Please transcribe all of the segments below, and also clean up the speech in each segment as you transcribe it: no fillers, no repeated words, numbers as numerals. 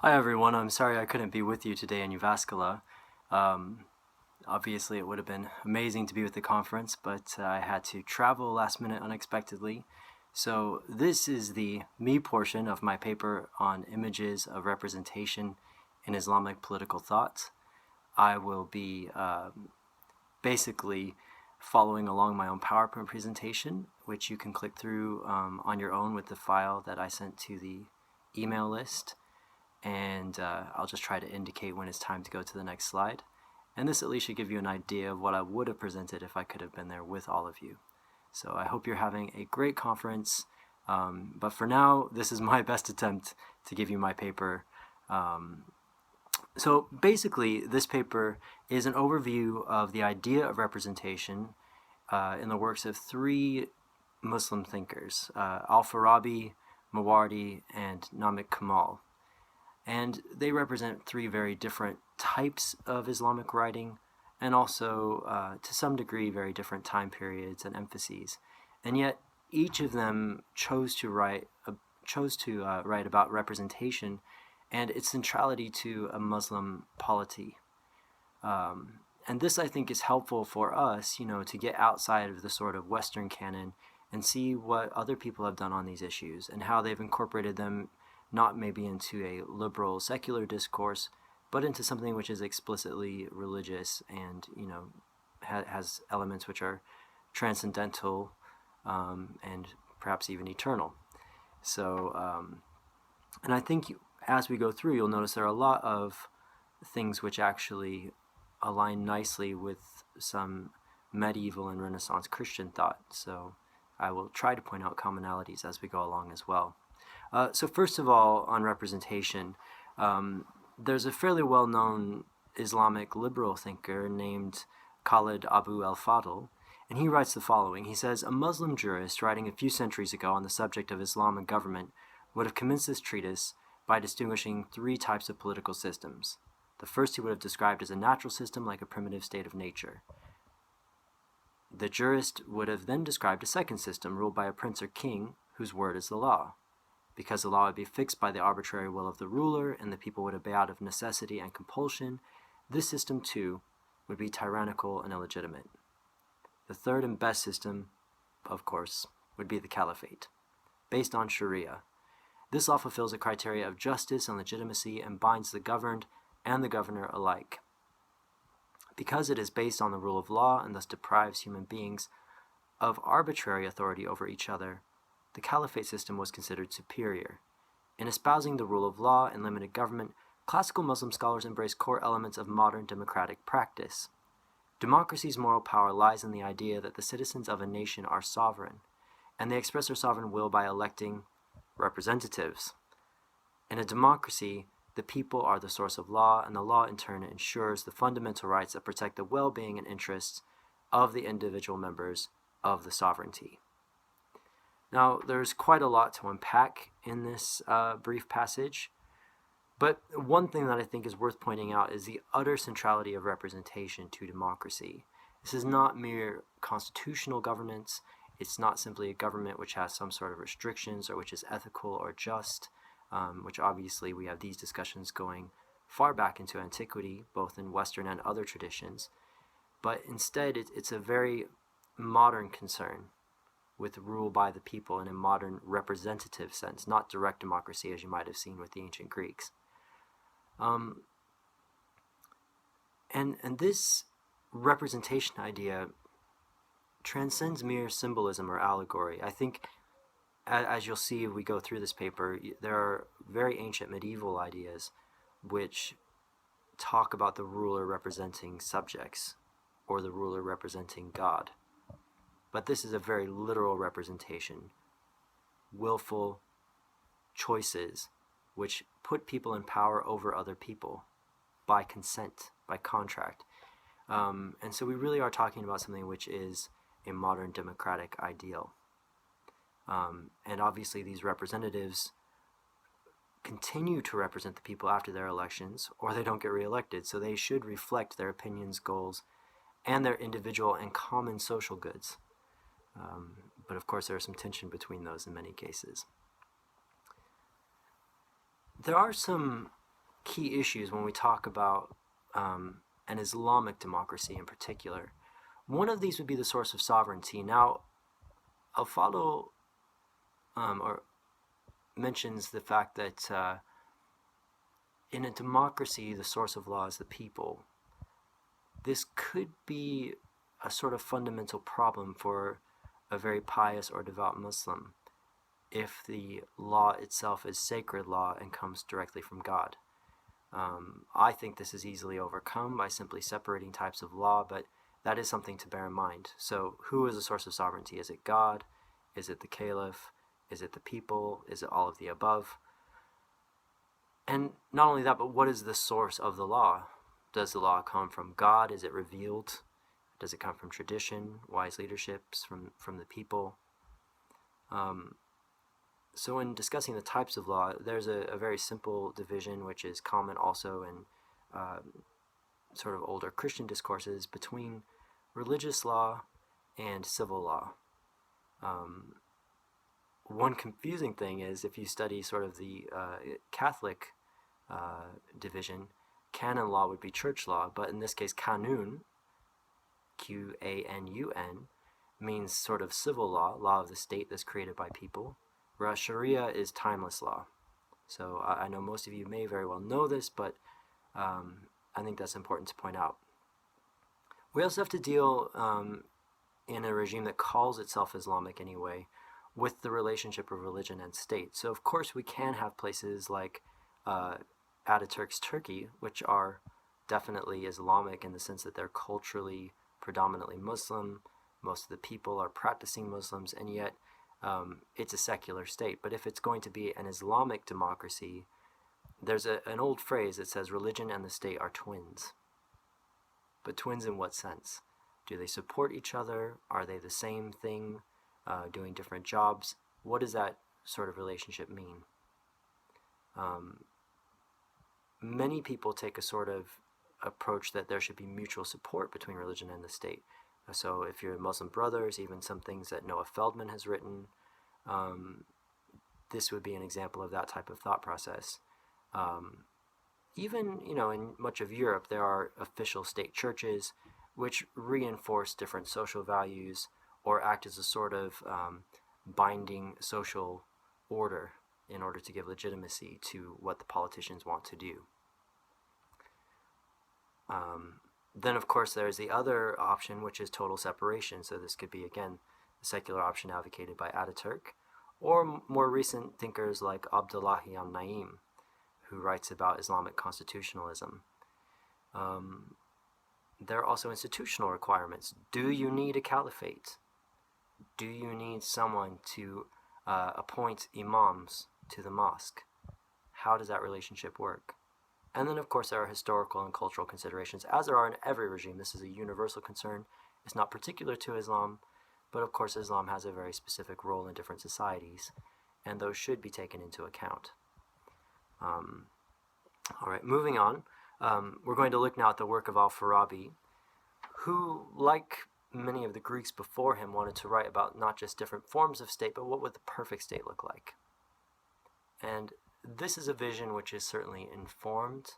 Hi everyone, I'm sorry I couldn't be with you today in Uvascular. Um, Obviously it would have been amazing to be with the conference, but I had to travel last minute unexpectedly. So this is the me portion of my paper on images of representation in Islamic political thought. I will be basically following along my own PowerPoint presentation, which you can click through on your own with the file that I sent to the email list, and I'll just try to indicate when it's time to go to the next slide. And this at least should give you an idea of what I would have presented if I could have been there with all of you. So I hope you're having a great conference, but for now, this is my best attempt to give you my paper. So basically, this paper is an overview of the idea of representation in the works of three Muslim thinkers, Al-Farabi, Mawardi, and Namik Kemal. And they represent three very different types of Islamic writing, and also, to some degree, very different time periods and emphases. And yet, each of them chose to write about representation and its centrality to a Muslim polity. And this, I think, is helpful for us, to get outside of the sort of Western canon and see what other people have done on these issues and how they've incorporated them not maybe into a liberal secular discourse, but into something which is explicitly religious and has elements which are transcendental and perhaps even eternal. So, and I think as we go through, you'll notice there are a lot of things which actually align nicely with some medieval and Renaissance Christian thought. So I will try to point out commonalities as we go along as well. So first of all, on representation, there's a fairly well-known Islamic liberal thinker named Khalid Abu al-Fadl, and he writes the following. He says, "A Muslim jurist writing a few centuries ago on the subject of Islam and government would have commenced this treatise by distinguishing three types of political systems. The first he would have described as a natural system, like a primitive state of nature. The jurist would have then described a second system, ruled by a prince or king, whose word is the law. Because the law would be fixed by the arbitrary will of the ruler, and the people would obey out of necessity and compulsion, this system, too, would be tyrannical and illegitimate. The third and best system, of course, would be the caliphate, based on Sharia. This law fulfills the criteria of justice and legitimacy and binds the governed and the governor alike. Because it is based on the rule of law and thus deprives human beings of arbitrary authority over each other, the caliphate system was considered superior. In espousing the rule of law and limited government, classical Muslim scholars embrace core elements of modern democratic practice. Democracy's moral power lies in the idea that the citizens of a nation are sovereign, and they express their sovereign will by electing representatives. In a democracy, the people are the source of law, and the law in turn ensures the fundamental rights that protect the well-being and interests of the individual members of the sovereignty." Now, there's quite a lot to unpack in this brief passage, but one thing that I think is worth pointing out is the utter centrality of representation to democracy. This is not mere constitutional governance. It's not simply a government which has some sort of restrictions or which is ethical or just, which obviously we have these discussions going far back into antiquity, both in Western and other traditions. But instead, it's a very modern concern with rule by the people in a modern representative sense, not direct democracy as you might have seen with the ancient Greeks. And this representation idea transcends mere symbolism or allegory. I think, as you'll see if we go through this paper, there are very ancient medieval ideas which talk about the ruler representing subjects or the ruler representing God. But this is a very literal representation. Willful choices which put people in power over other people by consent, by contract. And so we really are talking about something which is a modern democratic ideal. And obviously these representatives continue to represent the people after their elections, or they don't get reelected, so they should reflect their opinions, goals, and their individual and common social goods. But of course there is some tension between those in many cases. There are some key issues when we talk about an Islamic democracy in particular. One of these would be the source of sovereignty. Now, Al-Fadl or mentions the fact that in a democracy, the source of law is the people. This could be a sort of fundamental problem for a very pious or devout Muslim if the law itself is sacred law and comes directly from God. I think this is easily overcome by simply separating types of law, but that is something to bear in mind. So who is the source of sovereignty? Is it God? Is it the caliph? Is it the people? Is it all of the above? And not only that, but what is the source of the law? Does the law come from God? Is it revealed? Does it come from tradition, wise leaderships, from the people? So in discussing the types of law, there's a very simple division, which is common also in sort of older Christian discourses, between religious law and civil law. One confusing thing is if you study sort of the Catholic division, canon law would be church law, but in this case, kanun, Q-A-N-U-N, means sort of civil law, law of the state that's created by people, whereas Sharia is timeless law. So I know most of you may very well know this, but I think that's important to point out. We also have to deal in a regime that calls itself Islamic anyway with the relationship of religion and state. So of course we can have places like Ataturk's Turkey, which are definitely Islamic in the sense that they're culturally predominantly Muslim. Most of the people are practicing Muslims, and yet it's a secular state. But if it's going to be an Islamic democracy, there's an old phrase that says religion and the state are twins. But twins in what sense? Do they support each other? Are they the same thing, doing different jobs? What does that sort of relationship mean? Many people take a sort of approach that there should be mutual support between religion and the state. So if you're Muslim Brothers, even some things that Noah Feldman has written, this would be an example of that type of thought process. Even, in much of Europe, there are official state churches which reinforce different social values or act as a sort of binding social order in order to give legitimacy to what the politicians want to do. Then, of course, there's the other option, which is total separation. So this could be, again, the secular option advocated by Ataturk, or more recent thinkers like Abdullahi al-Naim, who writes about Islamic constitutionalism. There are also institutional requirements. Do you need a caliphate? Do you need someone to appoint imams to the mosque? How does that relationship work? And then, of course, there are historical and cultural considerations, as there are in every regime. This is a universal concern. It's not particular to Islam, but of course Islam has a very specific role in different societies, and those should be taken into account. All right, moving on. We're going to look now at the work of Al-Farabi, who, like many of the Greeks before him, wanted to write about not just different forms of state, but what would the perfect state look like. And this is a vision which is certainly informed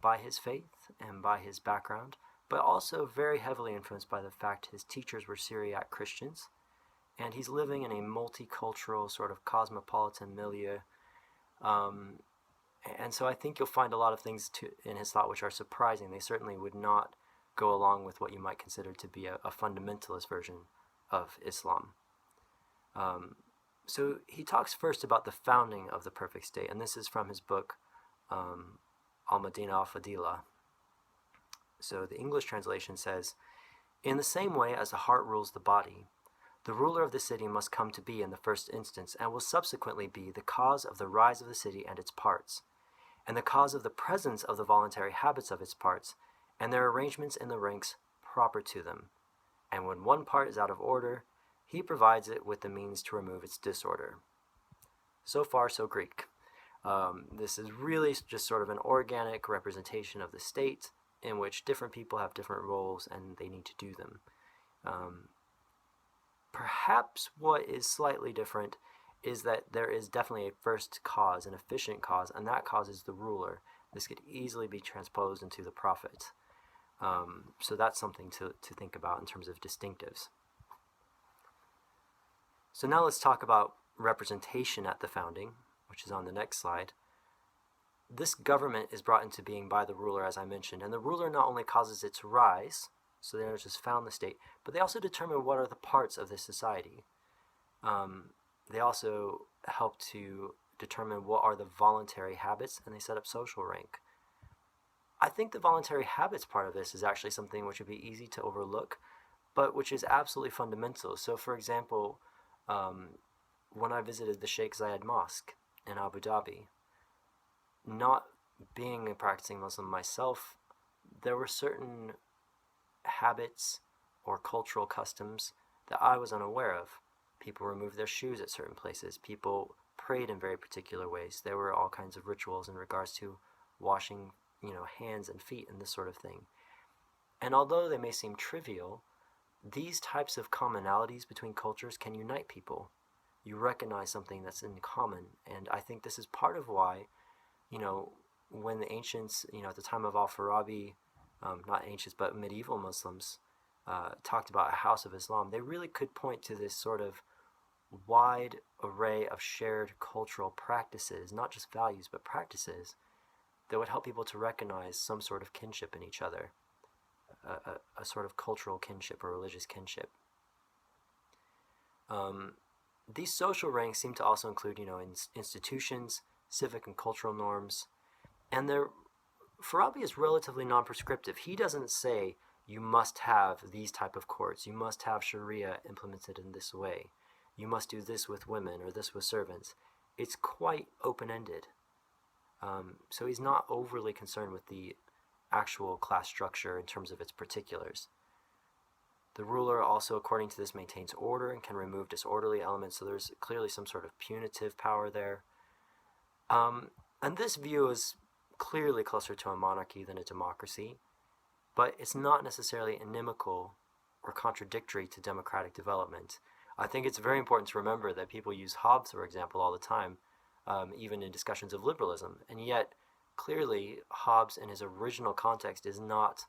by his faith and by his background, but also very heavily influenced by the fact his teachers were Syriac Christians, and he's living in a multicultural sort of cosmopolitan milieu. And so I think you'll find a lot of things in his thought which are surprising. They certainly would not go along with what you might consider to be a fundamentalist version of Islam. So he talks first about the founding of the perfect state, and this is from his book, Al-Madina al-Fadila. So the English translation says, "In the same way as the heart rules the body, the ruler of the city must come to be in the first instance, and will subsequently be the cause of the rise of the city and its parts, and the cause of the presence of the voluntary habits of its parts, and their arrangements in the ranks proper to them. And when one part is out of order, he provides it with the means to remove its disorder." So far, so Greek. This is really just sort of an organic representation of the state in which different people have different roles and they need to do them. Perhaps what is slightly different is that there is definitely a first cause, an efficient cause, and that cause is the ruler. This could easily be transposed into the Prophet. So that's something to think about in terms of distinctives. So now let's talk about representation at the founding, which is on the next slide. This government is brought into being by the ruler, as I mentioned, and the ruler not only causes its rise, so they don't just found the state, but they also determine what are the parts of this society. They also help to determine what are the voluntary habits, and they set up social rank. I think the voluntary habits part of this is actually something which would be easy to overlook, but which is absolutely fundamental. So, for example, when I visited the Sheikh Zayed Mosque in Abu Dhabi, not being a practicing Muslim myself, there were certain habits or cultural customs that I was unaware of. People removed their shoes at certain places. People prayed in very particular ways. There were all kinds of rituals in regards to washing, hands and feet and this sort of thing. And although they may seem trivial, these types of commonalities between cultures can unite people. You recognize something that's in common, and I think this is part of why, when the ancients, at the time of Al-Farabi, not ancients, but medieval Muslims, talked about a house of Islam, they really could point to this sort of wide array of shared cultural practices, not just values, but practices, that would help people to recognize some sort of kinship in each other, a sort of cultural kinship or religious kinship. These social ranks seem to also include, institutions, civic and cultural norms, and Farabi is relatively non-prescriptive. He doesn't say you must have these type of courts, you must have Sharia implemented in this way, you must do this with women or this with servants. It's quite open-ended. So he's not overly concerned with the actual class structure in terms of its particulars. The ruler also, according to this, maintains order and can remove disorderly elements, so there's clearly some sort of punitive power there. And this view is clearly closer to a monarchy than a democracy, but it's not necessarily inimical or contradictory to democratic development. I think it's very important to remember that people use Hobbes, for example, all the time, even in discussions of liberalism, and yet clearly Hobbes in his original context is not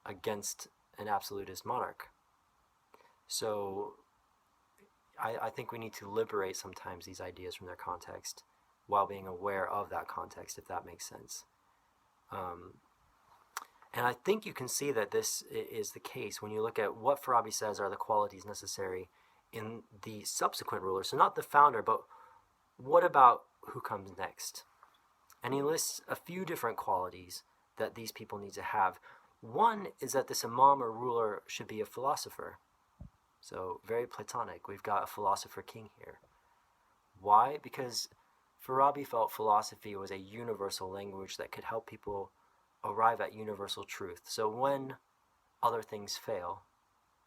against an absolutist monarch. So I think we need to liberate sometimes these ideas from their context while being aware of that context, if that makes sense. And I think you can see that this is the case when you look at what Farabi says are the qualities necessary in the subsequent ruler. So not the founder, but what about who comes next? And he lists a few different qualities that these people need to have. One is that this imam or ruler should be a philosopher. So very Platonic. We've got a philosopher king here. Why? Because Farabi felt philosophy was a universal language that could help people arrive at universal truth. So when other things fail,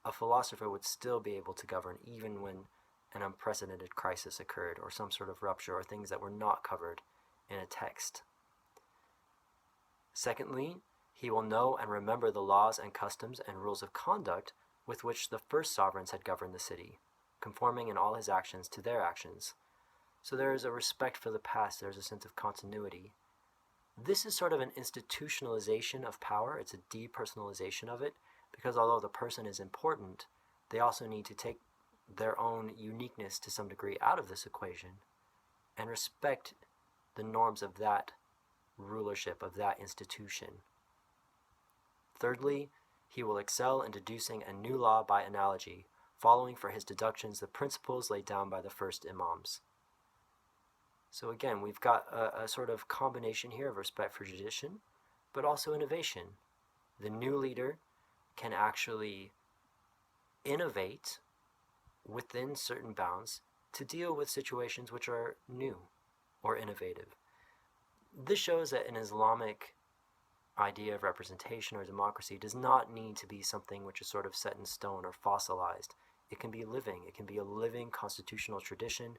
a philosopher would still be able to govern even when an unprecedented crisis occurred or some sort of rupture or things that were not covered in a text. Secondly, he will know and remember the laws and customs and rules of conduct with which the first sovereigns had governed the city, conforming in all his actions to their actions. So there is a respect for the past, there's a sense of continuity. This is sort of an institutionalization of power, it's a depersonalization of it, because although the person is important, they also need to take their own uniqueness to some degree out of this equation and respect the norms of that rulership, of that institution. Thirdly, he will excel in deducing a new law by analogy, following for his deductions the principles laid down by the first imams. So again, we've got a sort of combination here of respect for tradition, but also innovation. The new leader can actually innovate within certain bounds to deal with situations which are new or innovative. This shows that an Islamic idea of representation or democracy does not need to be something which is sort of set in stone or fossilized. It can be living. It can be a living constitutional tradition.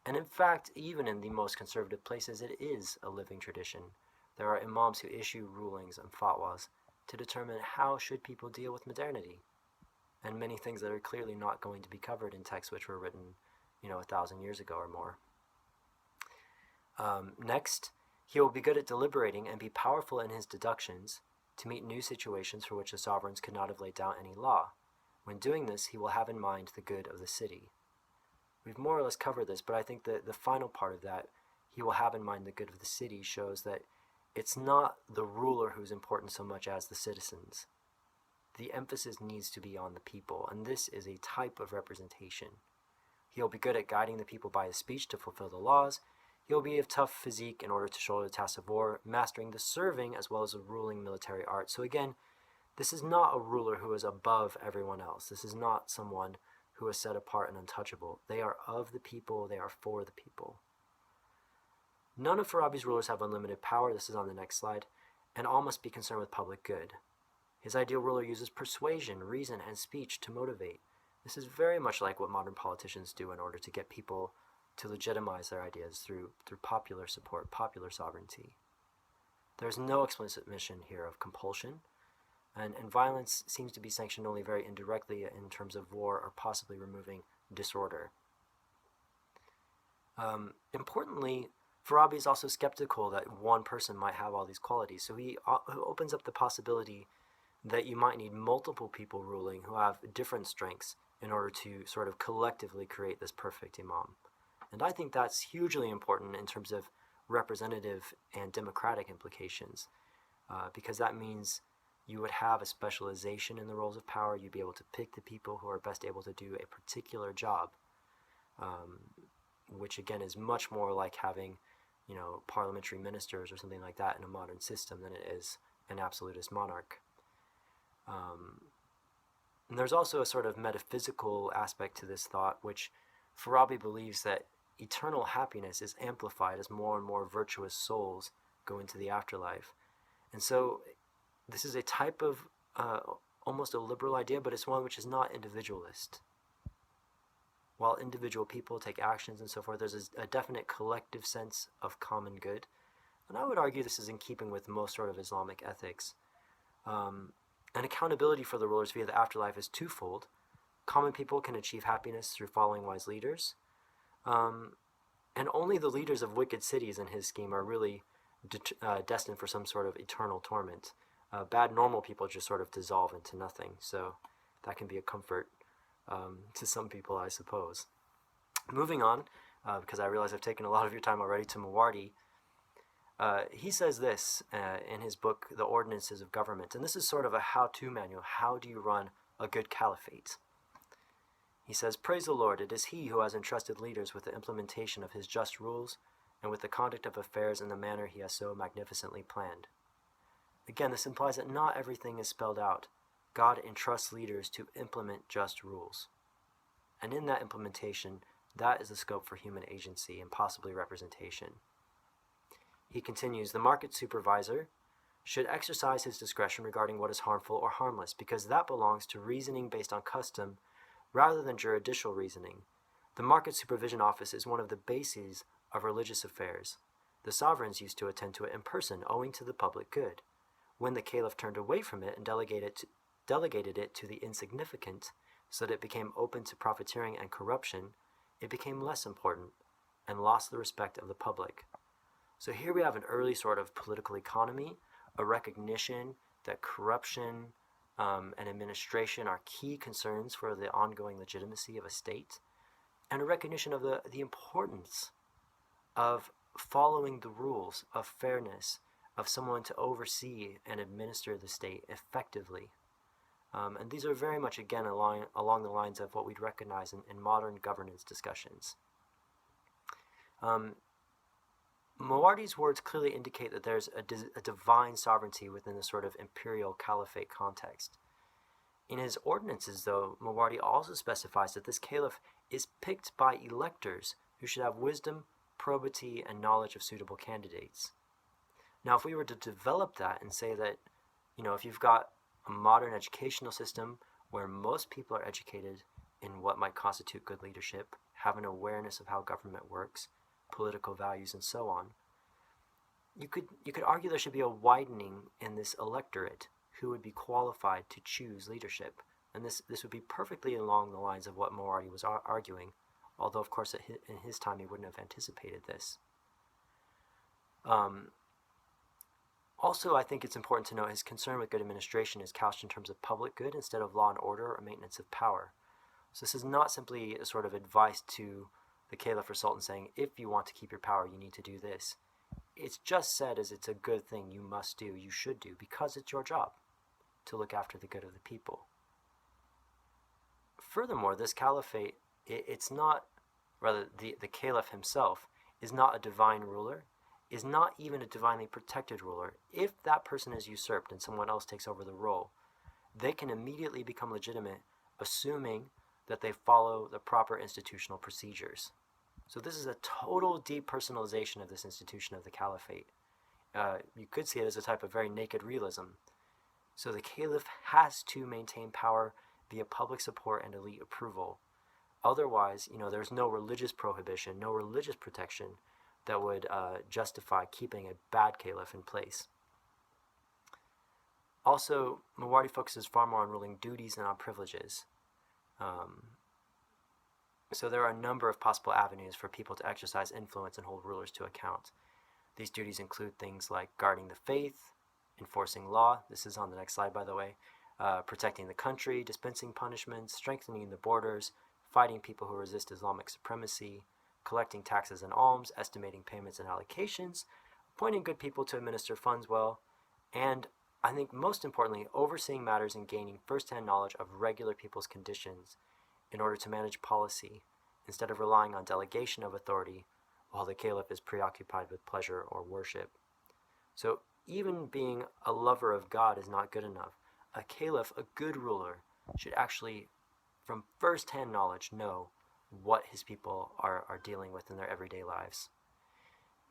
And in fact, even in the most conservative places, it is a living tradition. There are imams who issue rulings and fatwas to determine how should people deal with modernity, and many things that are clearly not going to be covered in texts which were written, 1,000 years ago or more. Next, He will be good at deliberating and be powerful in his deductions to meet new situations for which the sovereigns could not have laid down any law. When doing this, he will have in mind the good of the city. We've more or less covered this, but I think that the final part of that, he will have in mind the good of the city, shows that it's not the ruler who's important so much as the citizens. The emphasis needs to be on the people, and this is a type of representation. He'll be good at guiding the people by his speech to fulfill the laws. He'll be of tough physique in order to shoulder the tasks of war, mastering the serving as well as the ruling military art. So again, this is not a ruler who is above everyone else. This is not someone who is set apart and untouchable. They are of the people, they are for the people. None of Farabi's rulers have unlimited power, this is on the next slide, and all must be concerned with public good. His ideal ruler uses persuasion, reason, and speech to motivate. This is very much like what modern politicians do in order to get people to legitimize their ideas through popular support, popular sovereignty. There's no explicit mission here of compulsion, and violence seems to be sanctioned only very indirectly in terms of war or possibly removing disorder. Importantly, Farabi is also skeptical that one person might have all these qualities, so he opens up the possibility that you might need multiple people ruling who have different strengths in order to sort of collectively create this perfect imam. And I think that's hugely important in terms of representative and democratic implications, because that means you would have a specialization in the roles of power. You'd be able to pick the people who are best able to do a particular job, which again is much more like having, parliamentary ministers or something like that in a modern system than it is an absolutist monarch. And there's also a sort of metaphysical aspect to this thought, which Farabi believes that eternal happiness is amplified as more and more virtuous souls go into the afterlife. And so this is a type of almost a liberal idea, but it's one which is not individualist. While individual people take actions and so forth, there's a definite collective sense of common good. And I would argue this is in keeping with most sort of Islamic ethics. And accountability for the rulers via the afterlife is twofold. Common people can achieve happiness through following wise leaders. And only the leaders of wicked cities in his scheme are really destined for some sort of eternal torment. Bad normal people just sort of dissolve into nothing. So that can be a comfort to some people, I suppose. Moving on, because I realize I've taken a lot of your time already, to Mawardi. He says this in his book, The Ordinances of Government, and this is sort of a how-to manual. How do you run a good caliphate? He says, "Praise the Lord, it is He who has entrusted leaders with the implementation of His just rules and with the conduct of affairs in the manner He has so magnificently planned." Again, this implies that not everything is spelled out. God entrusts leaders to implement just rules. And in that implementation, that is the scope for human agency and possibly representation. He continues, "The market supervisor should exercise his discretion regarding what is harmful or harmless, because that belongs to reasoning based on custom rather than juridical reasoning. The market supervision office is one of the bases of religious affairs. The sovereigns used to attend to it in person, owing to the public good. When the caliph turned away from it and delegated it to the insignificant, so that it became open to profiteering and corruption, it became less important and lost the respect of the public." So here we have an early sort of political economy, a recognition that corruption and administration are key concerns for the ongoing legitimacy of a state, and a recognition of the importance of following the rules, of fairness, of someone to oversee and administer the state effectively. And these are very much, again, along the lines of what we'd recognize in modern governance discussions. Mawardi's words clearly indicate that there's a divine sovereignty within the sort of imperial caliphate context. In his ordinances, though, Mawardi also specifies that this caliph is picked by electors who should have wisdom, probity, and knowledge of suitable candidates. Now, if we were to develop that and say that, if you've got a modern educational system where most people are educated in what might constitute good leadership, have an awareness of how government works, political values, and so on, you could argue there should be a widening in this electorate who would be qualified to choose leadership. And this would be perfectly along the lines of what Mawardi was arguing, although of course in his time he wouldn't have anticipated this. Also, I think it's important to note his concern with good administration is couched in terms of public good instead of law and order or maintenance of power. So this is not simply a sort of advice to the caliph or sultan saying, if you want to keep your power, you need to do this. It's just said as it's a good thing you must do, you should do, because it's your job to look after the good of the people. Furthermore, this caliphate, it's not, rather the caliph himself is not a divine ruler, is not even a divinely protected ruler. If that person is usurped and someone else takes over the role, they can immediately become legitimate, assuming that they follow the proper institutional procedures. So this is a total depersonalization of this institution of the caliphate. You could see it as a type of very naked realism. So the caliph has to maintain power via public support and elite approval. Otherwise, there's no religious prohibition, no religious protection that would justify keeping a bad caliph in place. Also, Mawardi focuses far more on ruling duties than on privileges. So there are a number of possible avenues for people to exercise influence and hold rulers to account. These duties include things like guarding the faith, enforcing law, this is on the next slide by the way, protecting the country, dispensing punishments, strengthening the borders, fighting people who resist Islamic supremacy, collecting taxes and alms, estimating payments and allocations, appointing good people to administer funds well, and I think most importantly, overseeing matters and gaining first-hand knowledge of regular people's conditions in order to manage policy, instead of relying on delegation of authority while the caliph is preoccupied with pleasure or worship. So even being a lover of God is not good enough. A caliph, a good ruler, should actually, from first-hand knowledge, know what his people are dealing with in their everyday lives.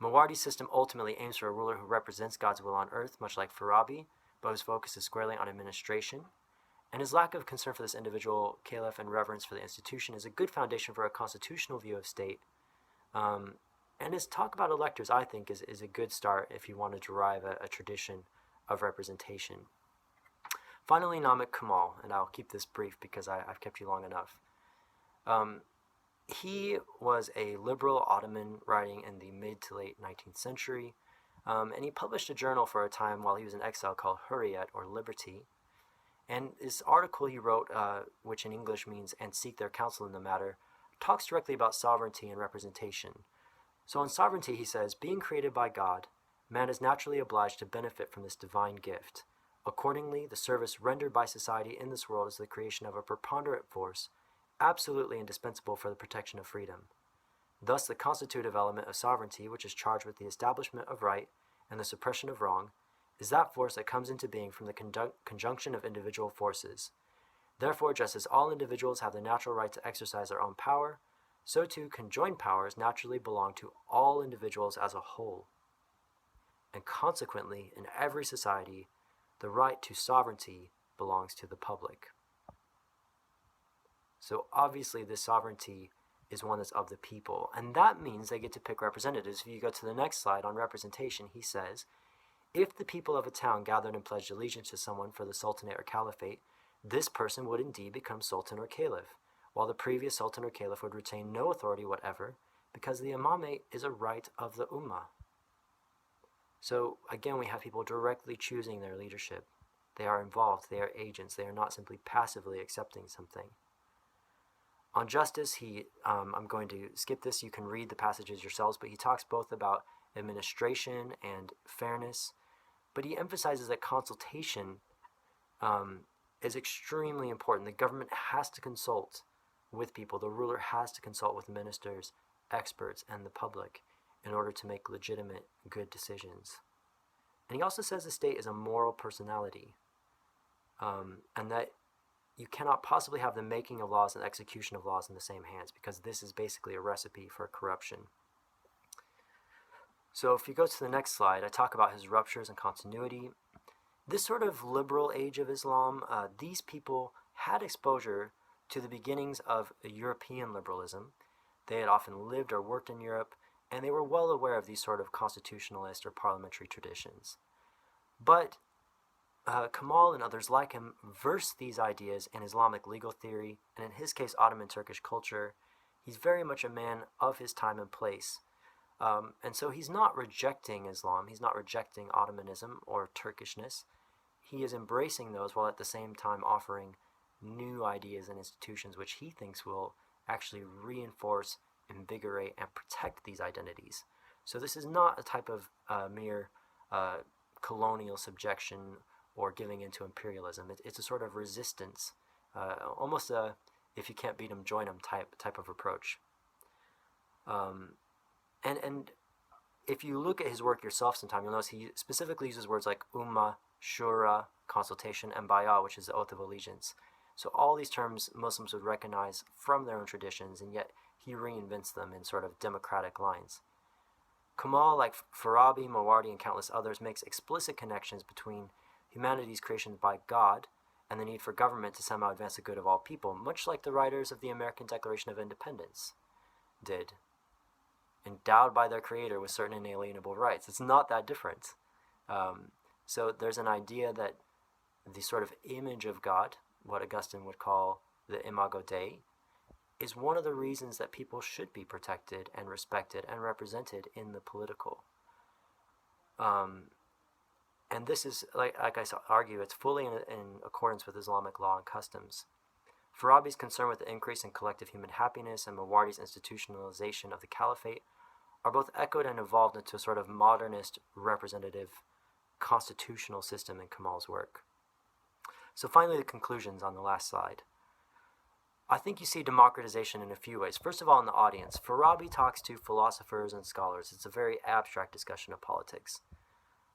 Mawardi's system ultimately aims for a ruler who represents God's will on earth, much like Farabi, but whose focus is squarely on administration. And his lack of concern for this individual caliph and reverence for the institution is a good foundation for a constitutional view of state. And his talk about electors, I think, is a good start if you want to derive a tradition of representation. Finally, Namik Kemal, and I'll keep this brief because I've kept you long enough. He was a liberal Ottoman writing in the mid to late 19th century, and he published a journal for a time while he was in exile called Hurriyet, or Liberty. And this article he wrote, which in English means "and seek their counsel in the matter," talks directly about sovereignty and representation. So on sovereignty, he says, being created by God, man is naturally obliged to benefit from this divine gift. Accordingly, the service rendered by society in this world is the creation of a preponderant force, absolutely indispensable for the protection of freedom. Thus, the constitutive element of sovereignty, which is charged with the establishment of right and the suppression of wrong, is that force that comes into being from the conjunction of individual forces. Therefore, just as all individuals have the natural right to exercise their own power, so too conjoined powers naturally belong to all individuals as a whole. And consequently, in every society, the right to sovereignty belongs to the public. So obviously this sovereignty is one that's of the people, and that means they get to pick representatives. If you go to the next slide on representation, he says, if the people of a town gathered and pledged allegiance to someone for the sultanate or caliphate, this person would indeed become sultan or caliph, while the previous sultan or caliph would retain no authority whatever, because the imamate is a right of the ummah. So again, we have people directly choosing their leadership. They are involved, they are agents, they are not simply passively accepting something. On justice, I'm going to skip this, you can read the passages yourselves, but he talks both about administration and fairness, but he emphasizes that consultation is extremely important. The government has to consult with people. The ruler has to consult with ministers, experts, and the public in order to make legitimate, good decisions. And he also says the state is a moral personality, and that you cannot possibly have the making of laws and execution of laws in the same hands, because this is basically a recipe for corruption. So if you go to the next slide, I talk about his ruptures and continuity. This sort of liberal age of Islam, these people had exposure to the beginnings of European liberalism. They had often lived or worked in Europe, and they were well aware of these sort of constitutionalist or parliamentary traditions. But Kemal and others like him versed these ideas in Islamic legal theory, and in his case, Ottoman Turkish culture. He's very much a man of his time and place. And so he's not rejecting Islam, he's not rejecting Ottomanism or Turkishness. He is embracing those while at the same time offering new ideas and institutions which he thinks will actually reinforce, invigorate, and protect these identities. So this is not a type of mere colonial subjection or giving into imperialism. It's a sort of resistance, almost a if you can't beat them, join them type of approach. And if you look at his work yourself sometime, you'll notice he specifically uses words like ummah, shura, consultation, and bay'ah, which is the oath of allegiance. So all these terms Muslims would recognize from their own traditions, and yet he reinvents them in sort of democratic lines. Kamal, like Farabi, Mawardi, and countless others, makes explicit connections between humanity's creation by God and the need for government to somehow advance the good of all people, much like the writers of the American Declaration of Independence did, endowed by their creator with certain inalienable rights. It's not that different. So there's an idea that the sort of image of God, what Augustine would call the imago Dei, is one of the reasons that people should be protected and respected and represented in the political. And this is, like I argue, it's fully in accordance with Islamic law and customs. Farabi's concern with the increase in collective human happiness and Mawardi's institutionalization of the caliphate are both echoed and evolved into a sort of modernist, representative, constitutional system in Kamal's work. So finally, the conclusions on the last slide. I think you see democratization in a few ways. First of all, in the audience. Farabi talks to philosophers and scholars. It's a very abstract discussion of politics.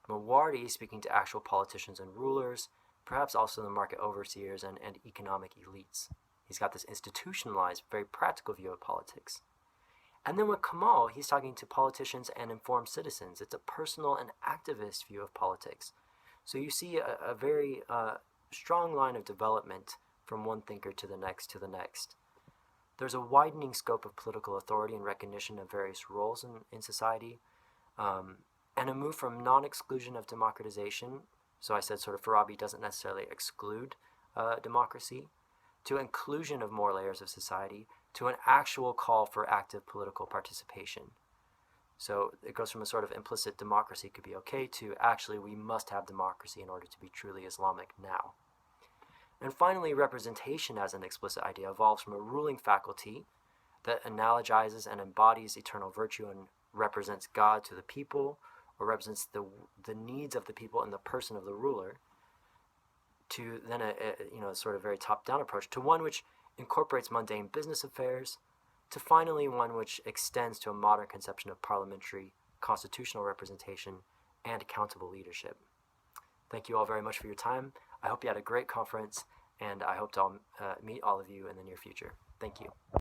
Mawardi speaking to actual politicians and rulers, perhaps also the market overseers and economic elites. He's got this institutionalized, very practical view of politics. And then with Kamal, he's talking to politicians and informed citizens. It's a personal and activist view of politics. So you see a very strong line of development from one thinker to the next to the next. There's a widening scope of political authority and recognition of various roles in society, and a move from non-exclusion of democratization, so I said sort of Farabi doesn't necessarily exclude democracy, to inclusion of more layers of society, to an actual call for active political participation. So it goes from a sort of implicit democracy could be okay to actually we must have democracy in order to be truly Islamic now. And finally, representation as an explicit idea evolves from a ruling faculty that analogizes and embodies eternal virtue and represents God to the people, or represents the needs of the people in the person of the ruler, to then a sort of very top-down approach, to one which incorporates mundane business affairs, to finally one which extends to a modern conception of parliamentary constitutional representation and accountable leadership. Thank you all very much for your time. I hope you had a great conference, and I hope to meet all of you in the near future. Thank you.